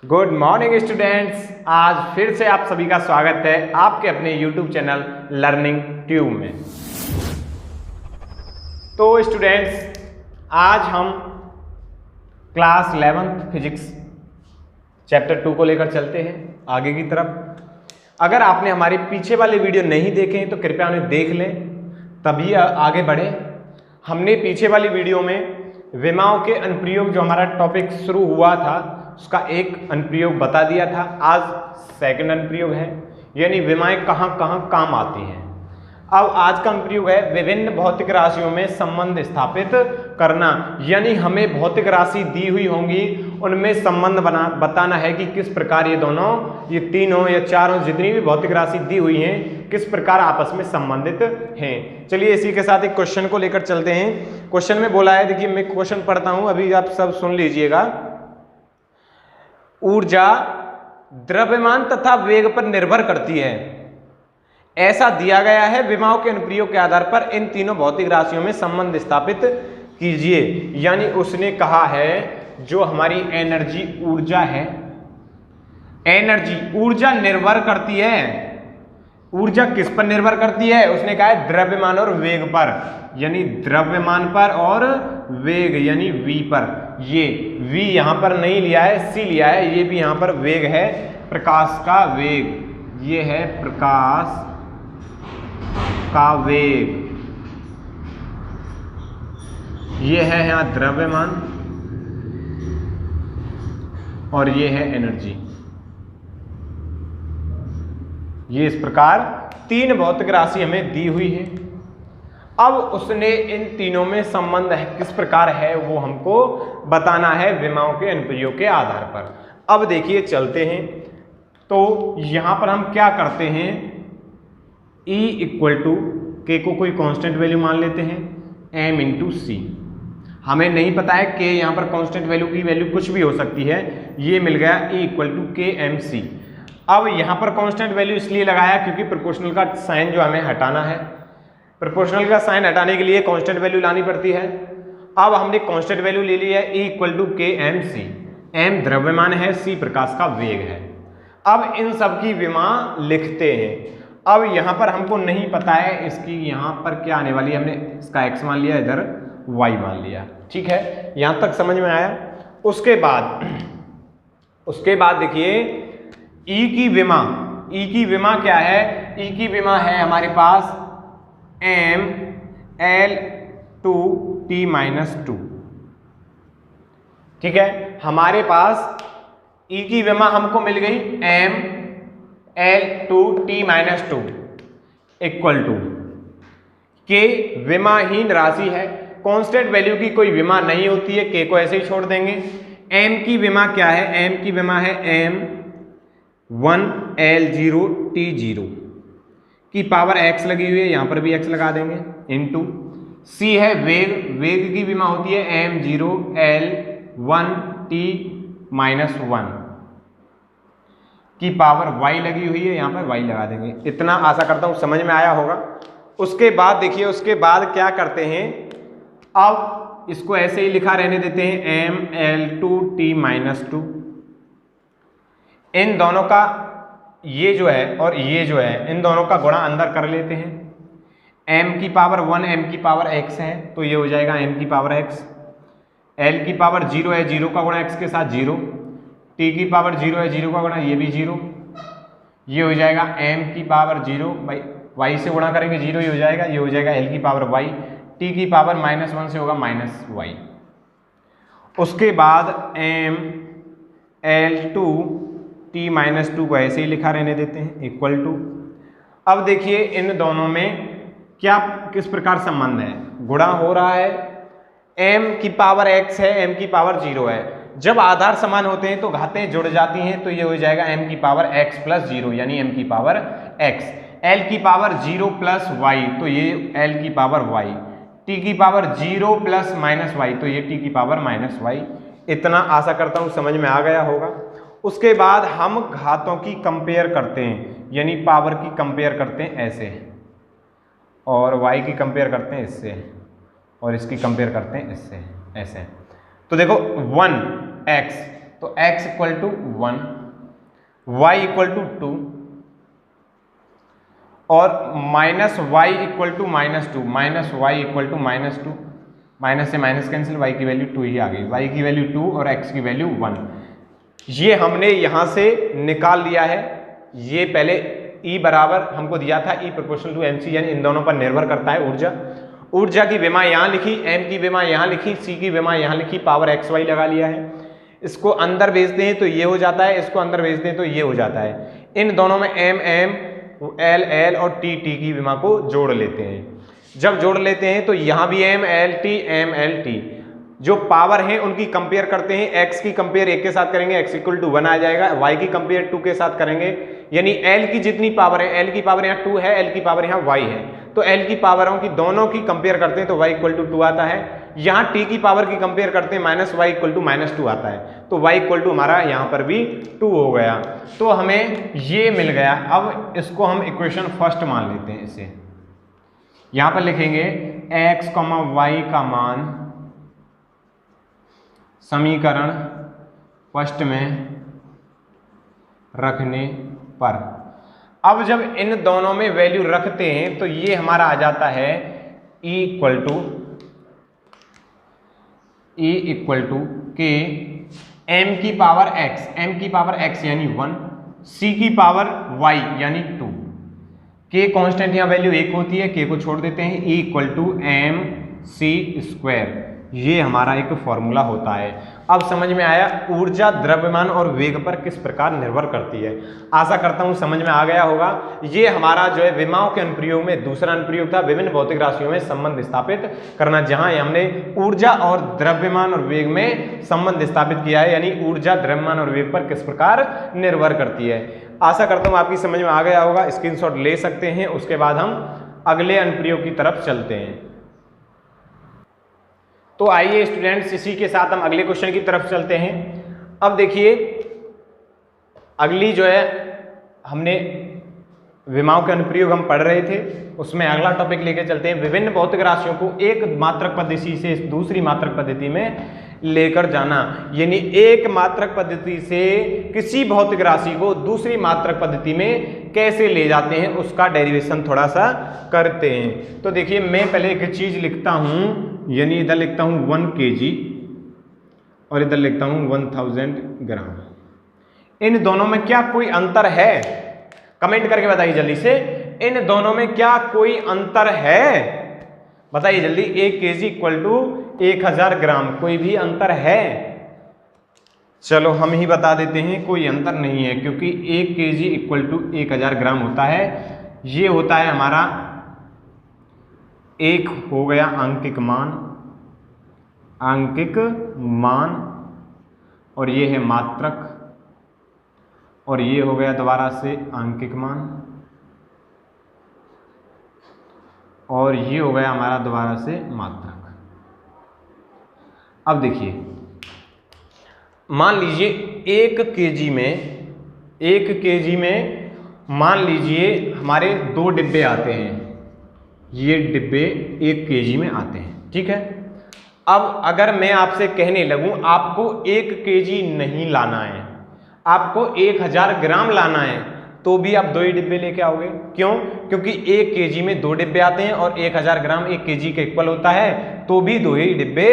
Good morning students. आज फिर से आप सभी का स्वागत है आपके अपने यूट्यूब चैनल लर्निंग ट्यूब में। तो स्टूडेंट्स, आज हम क्लास 11th फिजिक्स चैप्टर 2 को लेकर चलते हैं आगे की तरफ। अगर आपने हमारे पीछे वाले वीडियो नहीं देखे हैं तो कृपया उन्हें देख लें, तभी आगे बढ़े। हमने पीछे वाली वीडियो में विमाओं के अनुप्रयोग, जो हमारा टॉपिक शुरू हुआ था, उसका एक अनुप्रयोग बता दिया था। आज सेकंड अनुप्रयोग है, यानी विमाएं कहाँ कहाँ काम आती हैं। अब आज का अनुप्रयोग है विभिन्न भौतिक राशियों में संबंध स्थापित करना, यानी हमें भौतिक राशि दी हुई होंगी, उनमें संबंध बताना है कि किस प्रकार ये तीनों या चारों जितनी भी भौतिक राशि दी हुई हैं किस प्रकार आपस में संबंधित हैं। चलिए इसी के साथ एक क्वेश्चन को लेकर चलते हैं। क्वेश्चन में बोला है, देखिए मैं क्वेश्चन पढ़ता हूं, अभी आप सब सुन लीजिएगा। ऊर्जा द्रव्यमान तथा वेग पर निर्भर करती है, ऐसा दिया गया है। विमाओं के अनुप्रयोग के आधार पर इन तीनों भौतिक राशियों में संबंध स्थापित कीजिए। यानी उसने कहा है जो हमारी एनर्जी ऊर्जा है, एनर्जी ऊर्जा निर्भर करती है। ऊर्जा किस पर निर्भर करती है? उसने कहा है द्रव्यमान और वेग पर, यानी द्रव्यमान पर और वेग यानी v पर। ये v यहां पर नहीं लिया है, c लिया है। ये भी यहां पर वेग है, प्रकाश का वेग। ये है प्रकाश का वेग, ये है यहां द्रव्यमान और ये है एनर्जी। ये इस प्रकार तीन भौतिक राशि हमें दी हुई है। अब उसने इन तीनों में संबंध किस प्रकार है वो हमको बताना है विमाओं के अनुप्रयोग के आधार पर। अब देखिए चलते हैं, तो यहां पर हम क्या करते हैं, E इक्वल टू के को कोई कांस्टेंट वैल्यू मान लेते हैं, m इंटू सी। हमें नहीं पता है के यहां पर कांस्टेंट वैल्यू की वैल्यू कुछ भी हो सकती है। ये मिल गया E इक्वल टू के एम सी। अब यहां पर कांस्टेंट वैल्यू इसलिए लगाया क्योंकि प्रोपोर्शनल का साइन जो हमें हटाना है, प्रोपोर्शनल का साइन हटाने के लिए कांस्टेंट वैल्यू लानी पड़ती है। अब हमने कांस्टेंट वैल्यू ले ली है E इक्वल टू के एम सी। एम द्रव्यमान है, सी प्रकाश का वेग है। अब इन सब की विमा लिखते हैं। अब यहां पर हमको नहीं पता है इसकी यहां पर क्या आने वाली है, हमने इसका x मान लिया, इधर y मान लिया। ठीक है, यहां तक समझ में आया। उसके बाद देखिए E की विमा, E की विमा क्या है? E की विमा है हमारे पास m l 2 t माइनस 2। ठीक है, हमारे पास E की विमा हमको मिल गई m l 2 t minus 2 equal to के विमाहीन राशि है। कांस्टेंट वैल्यू की कोई विमा नहीं होती है, के को ऐसे ही छोड़ देंगे। m की विमा क्या है? m की विमा है m 1 l 0 t 0 की पावर x लगी हुई है, यहां पर भी x लगा देंगे, इनटू c है वेग, वेग की विमा होती है m 0 l 1 t माइनस 1 की पावर y लगी हुई है, यहां पर y लगा देंगे। इतना आशा करता हूं समझ में आया होगा। उसके बाद देखिए, उसके बाद क्या करते हैं, अब इसको ऐसे ही लिखा रहने देते हैं m l 2 t माइनस 2। इन दोनों का ये जो है और ये जो है, इन दोनों का गुणा अंदर कर लेते हैं। m की पावर 1 m की पावर x है, तो ये हो जाएगा m की पावर x। l की पावर 0 है, 0 का गुणा x के साथ 0। t की पावर 0 है, 0 का गुणा ये भी 0। ये हो जाएगा m की पावर 0 बाई y से गुणा करेंगे 0 ही हो जाएगा। ये हो जाएगा l की पावर y, t की पावर माइनस 1 से होगा माइनस y। उसके बाद m l 2 t माइनस 2 को ऐसे ही लिखा रहने देते हैं, इक्वल टू। अब देखिए इन दोनों में क्या किस प्रकार संबंध है, गुणा हो रहा है। m की पावर x है, m की पावर 0 है। जब आधार समान होते हैं तो घातें जुड़ जाती हैं, तो ये हो जाएगा m की पावर x प्लस 0 यानी m की पावर x। l की पावर 0 प्लस y, तो ये l की पावर y। t की पावर 0 प्लस माइनस y, तो ये t की पावर माइनस y। इतना आशा करता हूं समझ में आ गया होगा। उसके बाद हम घातों की कंपेयर करते हैं, यानी पावर की कंपेयर करते हैं ऐसे, और y की कंपेयर करते हैं इससे, और इसकी कंपेयर करते हैं इससे, ऐसे। तो देखो 1x तो x equal to 1, y equal to 2 और minus y equal to -2, minus y equal to -2, minus से माइनस कैंसिल, y की वैल्यू 2 ही आ गई, y की वैल्यू 2 और x की वैल्यू 1। ये हमने यहां से निकाल लिया है। ये पहले E बराबर हमको दिया था E प्रोपोर्शनल टू MC, यानी इन दोनों पर निर्भर करता है ऊर्जा। ऊर्जा की विमा यहाँ लिखी, M की विमा यहाँ लिखी, C की विमा यहाँ लिखी, पावर XY लगा लिया है। इसको अंदर भेजते हैं तो ये हो जाता है, इसको अंदर भेजते हैं तो ये हो जाता है। इन दोनों में M M, L L और T T की विमा को जोड़ लेते हैं। जब जोड़ लेते हैं तो यहाँ भी M L T M L T, जो पावर है उनकी कंपेयर करते हैं। x की कंपेयर 1 के साथ करेंगे, x इक्वल टू 1 आ जाएगा। y की कंपेयर 2 के साथ करेंगे, यानी l की जितनी पावर है, l की पावर यहाँ 2 है, l की पावर यहाँ y है, तो l की पावरों की दोनों की कंपेयर करते हैं तो y इक्वल टू 2 आता है। यहाँ t की पावर की कंपेयर करते हैं, माइनस y इक्वल टू -2 आता है, तो y इक्वल टू हमारा यहाँ पर भी 2 हो गया। तो हमें ये मिल गया। अब इसको हम इक्वेशन फर्स्ट मान लेते हैं। इसे यहाँ पर लिखेंगे x, y का मान समीकरण फर्स्ट में रखने पर। अब जब इन दोनों में वैल्यू रखते हैं तो ये हमारा आ जाता है E इक्वल टू के M की पावर x यानी 1, C की पावर y यानी 2। K कांस्टेंट यहाँ वैल्यू 1 होती है, K को छोड़ देते हैं। E इक्वल टू mc², ये हमारा एक फॉर्मूला होता है। अब समझ में आया ऊर्जा द्रव्यमान और वेग पर किस प्रकार निर्भर करती है। आशा करता हूं समझ में आ गया होगा। ये हमारा जो है विमाओं के अनुप्रयोग में दूसरा अनुप्रयोग था, विभिन्न भौतिक राशियों में संबंध स्थापित करना, जहां हमने ऊर्जा और द्रव्यमान और वेग में संबंध स्थापित किया है, यानी ऊर्जा द्रव्यमान और वेग पर किस प्रकार निर्भर करती है। आशा करता हूं आपकी समझ में आ गया होगा। स्क्रीनशॉट ले सकते हैं। उसके बाद हम अगले अनुप्रयोग की तरफ चलते हैं। तो आइए स्टूडेंट्स, इसी के साथ हम अगले क्वेश्चन की तरफ चलते हैं। अब देखिए, अगली जो है हमने विमाओं के अनुप्रयोग हम पढ़ रहे थे, उसमें अगला टॉपिक लेके चलते हैं विभिन्न भौतिक राशियों को एक मात्रक पद्धति से दूसरी मात्रक पद्धति में लेकर जाना, यानी एक मात्रक पद्धति से किसी भौतिक राशि को दूसरी मात्रक पद्धति में कैसे ले जाते हैं, उसका डेरिवेशन थोड़ा सा करते हैं। तो देखिए, मैं पहले एक चीज लिखता हूं, यानी इधर लिखता हूं 1 kg और इधर लिखता हूं 1000 ग्राम। इन दोनों में क्या कोई अंतर है? कमेंट करके बताइए जल्दी से, इन दोनों में क्या कोई अंतर है? बताइए जल्दी। 1 kg इक्वल टू 1000 ग्राम, कोई भी अंतर है? चलो हम ही बता देते हैं, कोई अंतर नहीं है, क्योंकि 1 kg इक्वल टू 1000 ग्राम होता है। ये होता है हमारा एक हो गया अंकिक मान, और ये है मात्रक, और ये हो गया दोबारा से अंकिक मान, और ये हो गया हमारा दोबारा से मात्रक। अब देखिए, मान लीजिए 1 kg में मान लीजिए हमारे 2 डिब्बे आते हैं। ये डिब्बे 1 kg में आते हैं, ठीक है। अब अगर मैं आपसे कहने लगूं आपको 1 kg नहीं लाना है, आपको 1000 ग्राम लाना है, तो भी आप 2 ही डिब्बे लेके आओगे। क्यों? क्योंकि 1 kg में 2 डिब्बे आते हैं और 1000 ग्राम 1 kg के इक्वल होता है, तो भी 2 ही डिब्बे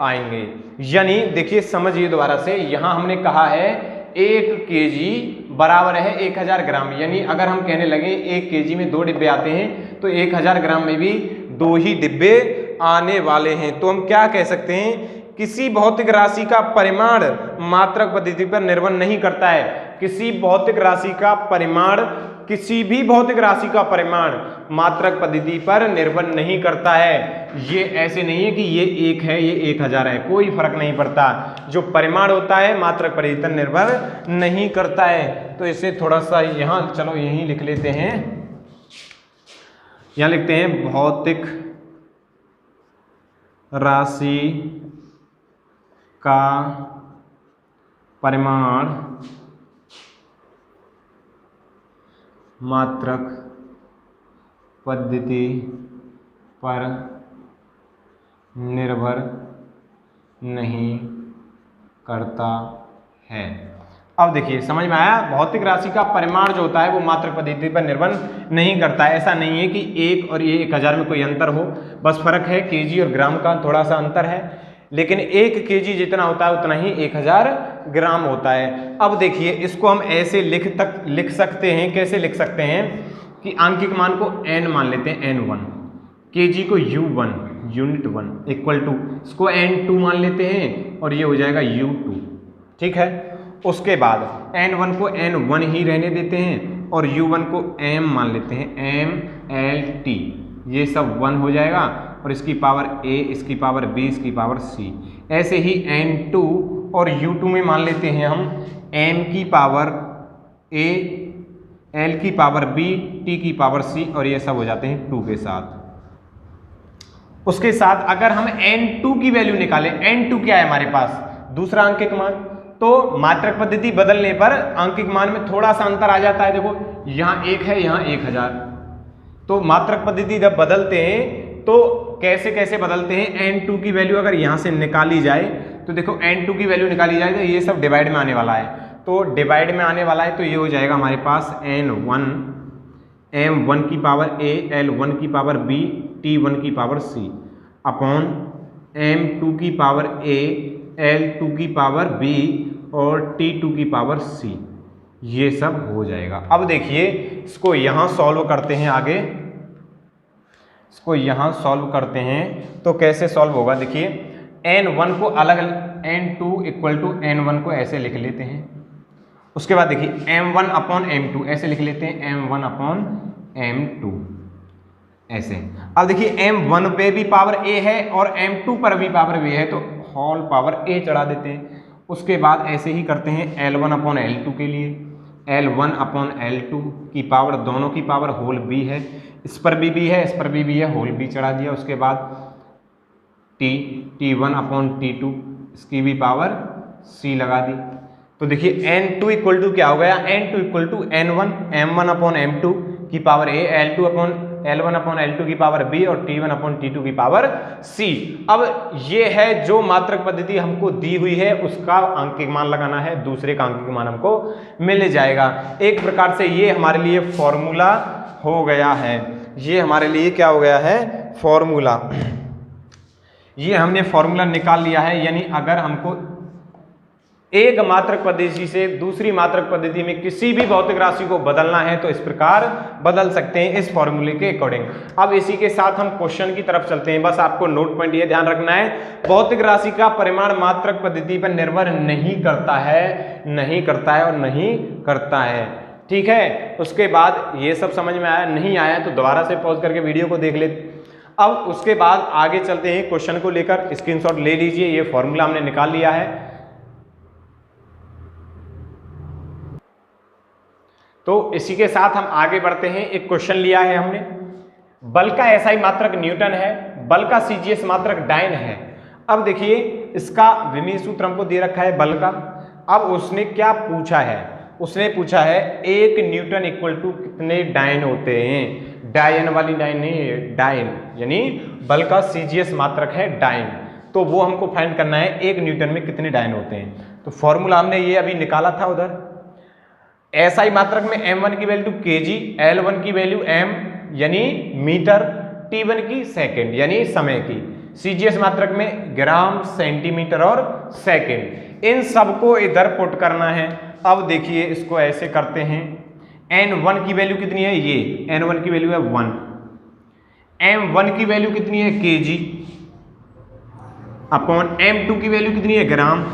आएंगे। यानी देखिए, समझिए दोबारा से, यहां हमने कहा है 1 kg बराबर है 1000 ग्राम, यानी अगर हम कहने लगे 1 kg में 2 डिब्बे आते हैं तो 1000 ग्राम में भी 2 ही डिब्बे आने वाले हैं। तो हम क्या कह सकते हैं, किसी भौतिक राशि का परिमाण मात्रक पद्धति पर निर्भर नहीं करता है। किसी भौतिक राशि का परिमाण, किसी भी भौतिक राशि का परिमाण मात्रक पद्धति पर निर्भर नहीं करता है। ये ऐसे नहीं है कि ये 1 है ये 1000 है, कोई फर्क नहीं पड़ता। जो परिमाण होता है मात्रक पद्धति पर निर्भर नहीं करता है। तो इसे थोड़ा सा यहाँ, चलो यहीं लिख लेते हैं, यहाँ लिखते हैं भौतिक राशि का परिमाण मात्रक पद्धति पर निर्भर नहीं करता है। अब देखिए समझ में आया, भौतिक राशि का परिमाण जो होता है वो मात्रक पद्धति पर निर्भर नहीं करता है। ऐसा नहीं है कि 1 और ये 1000 में कोई अंतर हो, बस फर्क है केजी और ग्राम का थोड़ा सा अंतर है, लेकिन 1 केजी जितना होता है उतना ही 1000 ग्राम होता है। अब देखिए इसको हम ऐसे लिख सकते हैं, कैसे लिख सकते हैं कि आंकिक मान को n मान लेते हैं, n1, केजी को u1 यूनिट 1 इक्वल टू, इसको n2 मान लेते हैं और ये हो जाएगा u2, ठीक है। उसके बाद n1 को n1 ही रहने देते हैं और u1 को m मान लेते हैं, mlt, ये सब 1 हो जाएगा और इसकी पावर a, इसकी पावर b, इसकी पावर c। ऐसे ही n2 और u2 में मान लेते हैं हम m की पावर a, l की पावर b, t की पावर c, और ये सब हो जाते हैं 2 के साथ। उसके साथ अगर हम n2 की वैल्यू निकालें, n2 क्या है हमारे पास, दूसरा अंकिक मान, तो मात्रक पद्धति बदलने पर अंकिक मान में थोड़ा सा अंतर आ जाता है। देखो यहाँ 1 है, यहाँ 1000, तो मात्रक पद्धति जब बदलते हैं तो कैसे कैसे बदलते हैं, n2 की वैल्यू अगर यहाँ से निकाली जाए तो देखो n2 की वैल्यू निकाली जाए तो ये सब डिवाइड में आने वाला है, तो डिवाइड में आने वाला है तो ये हो जाएगा हमारे पास n1 m1 की पावर a, l1 की पावर b, t1 की पावर c अपॉन m2 की पावर a, l2 की पावर b और t2 की पावर c, ये सब हो जाएगा। अब देखिए इसको यहाँ सॉल्व करते हैं, आगे इसको यहाँ सॉल्व करते हैं तो कैसे सॉल्व होगा, देखिए n1 को अलग, n2 इक्वल टू n1 को ऐसे लिख लेते हैं। उसके बाद देखिए m1 अपॉन m2 ऐसे लिख लेते हैं, m1 अपॉन m2 ऐसे। अब देखिए m1 पे भी पावर a है और m2 पर भी पावर b है तो होल पावर a चढ़ा देते हैं। उसके बाद ऐसे ही करते हैं l1 अपॉन l2 के लिए, l1 अपॉन l2 की पावर, दोनों की पावर होल b है, इस पर भी b है, इस पर भी b है, होल b चढ़ा दिया। उसके बाद t1 अपॉन t2, इसकी भी पावर c लगा दी। तो देखिए n2 इक्वल टू क्या हो गया, n2 equal to n1 m1 upon m2 की power a, l1 upon l2 की पावर b और t1 अपॉन t2 की पावर c। अब ये है जो मात्रक पद्धति हमको दी हुई है उसका अंकिक मान लगाना है, दूसरे का अंकिक मान हमको मिल जाएगा। एक प्रकार से ये हमारे लिए फॉर्मूला हो गया है, ये हमारे लिए क्या हो गया है, फॉर्मूला। ये हमने फॉर्मूला निकाल लिया है, यानी अगर हमको एक मात्रक पद्धति से दूसरी मात्रक पद्धति में किसी भी भौतिक राशि को बदलना है तो इस प्रकार बदल सकते हैं इस फॉर्मूले के अकॉर्डिंग। अब इसी के साथ हम क्वेश्चन की तरफ चलते हैं। बस आपको नोट पॉइंट ये ध्यान रखना है, भौतिक राशि का परिमाण मात्रक पद्धति पर निर्भर नहीं करता है, नहीं करता है और नहीं करता है, ठीक है। उसके बाद ये सब समझ में आया, नहीं आया तो दोबारा से पॉज करके वीडियो को देख ले। अब उसके बाद आगे चलते हैं क्वेश्चन को लेकर, स्क्रीनशॉट ले लीजिए, ये फॉर्मूला हमने निकाल लिया है। तो इसी के साथ हम आगे बढ़ते हैं। एक क्वेश्चन लिया है हमने, बल का एसआई मात्रक न्यूटन है, बल का सीजीएस मात्रक डाइन है। अब देखिए इसका विमीय सूत्र हमको दे रखा है बल का। अब उसने क्या पूछा है, उसने पूछा है 1 न्यूटन इक्वल टू कितने डाइन होते हैं, डायन वाली डाइन नहीं, डाइन यानी बल का सीजीएस मात्रक है डाइन, तो वो हमको फाइंड करना है 1 न्यूटन में कितने डायन होते हैं। तो फॉर्मूला हमने ये अभी निकाला था उधर, एसआई मात्रक में m1 की वैल्यू kg, l1 की वैल्यू m यानी मीटर, t1 की सेकंड यानी समय की, सीजीएस मात्रक में ग्राम, सेंटीमीटर और सेकंड, इन सबको इधर पुट करना है। अब देखिए इसको ऐसे करते हैं, n1 की वैल्यू कितनी है, ये n1 की वैल्यू है 1, m1 की वैल्यू कितनी है kg अपॉन m2 की वैल्यू कितनी है ग्राम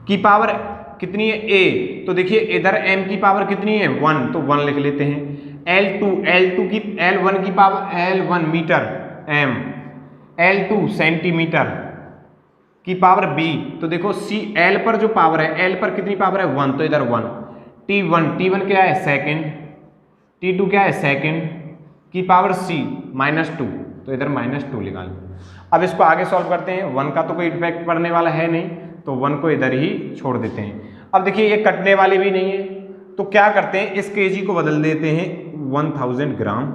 की पावर कितनी है a, तो देखिए इधर m की पावर कितनी है 1, तो 1 लिख लेते हैं। l2 की l1 की power l1 metre m, l2 centimetre की पावर b, तो देखो c l पर जो पावर है, l पर कितनी पावर है 1, तो इधर 1, t1 क्या है सेकंड, t2 क्या है सेकंड की पावर c -2, तो इधर -2 निकाल। अब इसको आगे सॉल्व करते हैं, 1 का तो कोई इफेक्ट पड़ने वाला है नहीं तो 1 को इधर ही छोड़ देते हैं। अब देखिए ये कटने वाली भी नहीं है तो क्या करते हैं, इस केजी को बदल देते हैं 1000 ग्राम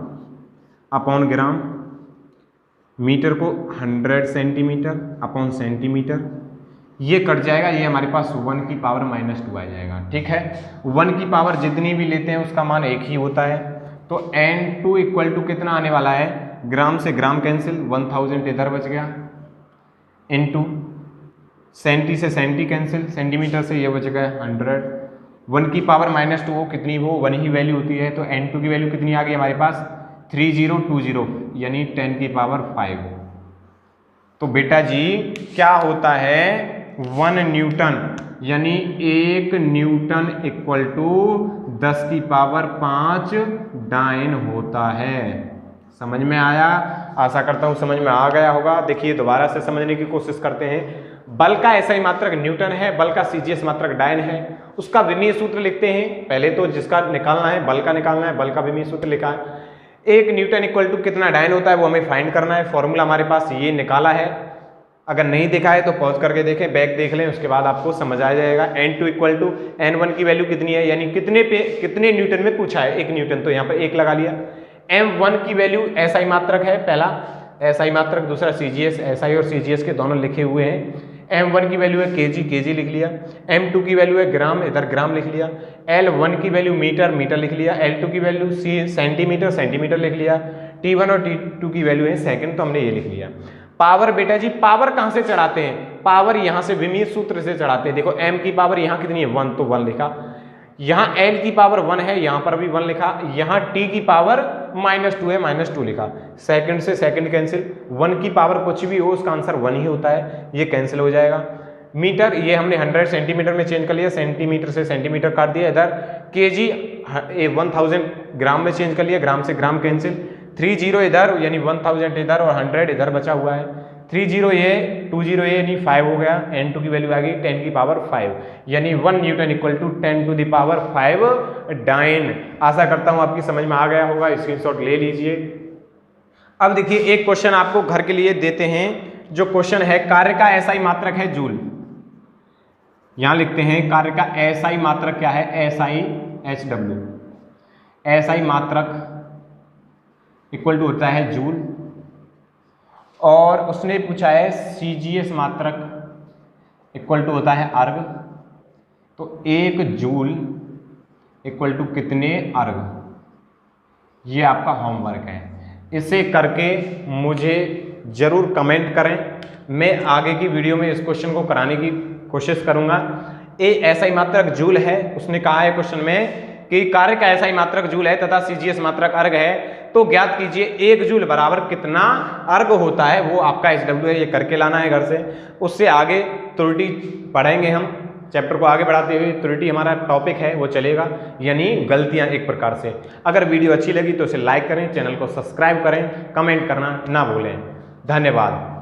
अपॉन ग्राम, मीटर को 100 सेंटीमीटर अपॉन सेंटीमीटर, ये कट जाएगा, ये हमारे पास 1 की पावर -2 आ जाएगा। ठीक है, 1 की पावर जितनी भी लेते हैं उसका मान एक ही होता है। तो N2 इक्वल टू कितना आने वाला है, ग्राम से ग्राम कैंसिल, 1000 इधर बच गया, इनटू सेंटी से सेंटी कैंसिल, सेंटीमीटर से ये बच गया 100। 1 की पावर -2 हो कितनी हो, 1 ही वैल्यू होती है। तो N2 की वैल्यू कितनी आ गई हमारे पास 3020 यानी 10 की पावर 5। तो बेटा जी क्या होता है 1 न्यूटन यानी 1 न्यूटन इक्वल टू 10 की पावर 5 डाइन होता है। समझ में आया? आशा करता हूं समझ में आ गया होगा। देखिए दोबारा से समझने की कोशिश करते हैं। बल का एसआई मात्रक न्यूटन है, बल का सीजीएस मात्रक डाइन है। उसका विमीय सूत्र लिखते हैं। पहले तो जिसका निकालना है बल का निकालना है, बल का विमीय सूत्र लिखा है। 1 न्यूटन इक्वल टू कितना डाइन होता है वो हमें फाइंड करना है। फॉर्मूला हमारे पास ये निकाला है, अगर नहीं देखा है तो पॉज करके देखें, बैक देख लें, उसके बाद आपको समझ आ जाएगा। N2 इक्वल टू N1 की वैल्यू कितनी है, यानी कितने न्यूटन में पूछा है, 1 न्यूटन, तो यहाँ पर 1 लगा लिया। M1 की वैल्यू एसआई मात्रक है, पहला एसआई मात्रक, दूसरा सीजीएस, एसआई और सीजीएस के दोनों लिखे हुए हैं। M1 की वैल्यू है केजी लिख लिया। M2 की वैल्यू है ग्राम, इधर ग्राम लिख लिया। L1 की वैल्यू मीटर लिख लिया। L2 की वैल्यू सेंटीमीटर लिख लिया। T1 और T2 की वैल्यू है सेकंड, तो हमने ये लिख लिया। पावर बेटा जी पावर कहां से चढ़ाते हैं, पावर यहां से विमीय सूत्र से चढ़ाते हैं। देखो m की पावर यहां कितनी है 1, तो 1 लिखा। यहां l की पावर 1 है, यहां पर भी 1 लिखा। यहां t की पावर -2 है, -2 लिखा। सेकंड से सेकंड कैंसिल, 1 की पावर कुछ भी हो उसका आंसर 1 ही होता है, ये कैंसिल हो जाएगा। मीटर ये हमने 100 सेंटीमीटर में चेंज कर लिया, सेंटीमीटर से सेंटीमीटर काट दिया। इधर केजी 1000 ग्राम में चेंज कर लिया, ग्राम से ग्राम कैंसिल। 30 इधर यानी 1000 इधर और 100 इधर बचा हुआ है। 30 ये 20 ये यानी 5 हो गया। N2 की वैल्यू आ गई 10 की पावर 5 यानी 1 newton equal to 10 to the power 5 dyne. आशा करता हूं आपकी समझ में आ गया होगा, स्क्रीनशॉट ले लीजिए। अब देखिए एक क्वेश्चन आपको घर के लिए देते हैं। जो क्वेश्चन है कार्य का एसआई मात्रक है जूल। यहां लिखते हैं कार्य का एसआई मात्रक क्या है, एसआई HW, एसआई मात्रक इक्वल टू होता है जूल। और उसने पूछा है सीजीएस मात्रक इक्वल टू होता है अर्ग। तो 1 जूल इक्वल टू कितने अर्ग, ये आपका होमवर्क है। इसे करके मुझे जरूर कमेंट करें, मैं आगे की वीडियो में इस क्वेश्चन को कराने की कोशिश करूंगा। एसआई मात्रक जूल है, उसने कहा है क्वेश्चन में कि कार्य का एसआई मात्रक जूल है तथा सीजीएस मात्रक अर्ग है, तो ज्ञात कीजिए 1 जूल बराबर कितना अर्ग होता है। वो आपका HW है, ये करके लाना है घर से। उससे आगे त्रुटि पढ़ेंगे हम, चैप्टर को आगे बढ़ाते हुए त्रुटि हमारा टॉपिक है वो चलेगा, यानी गलतियां एक प्रकार से। अगर वीडियो अच्छी लगी तो इसे लाइक करें, चैनल को सब्सक्राइब करें, कमेंट करना ना भूलें। धन्यवाद।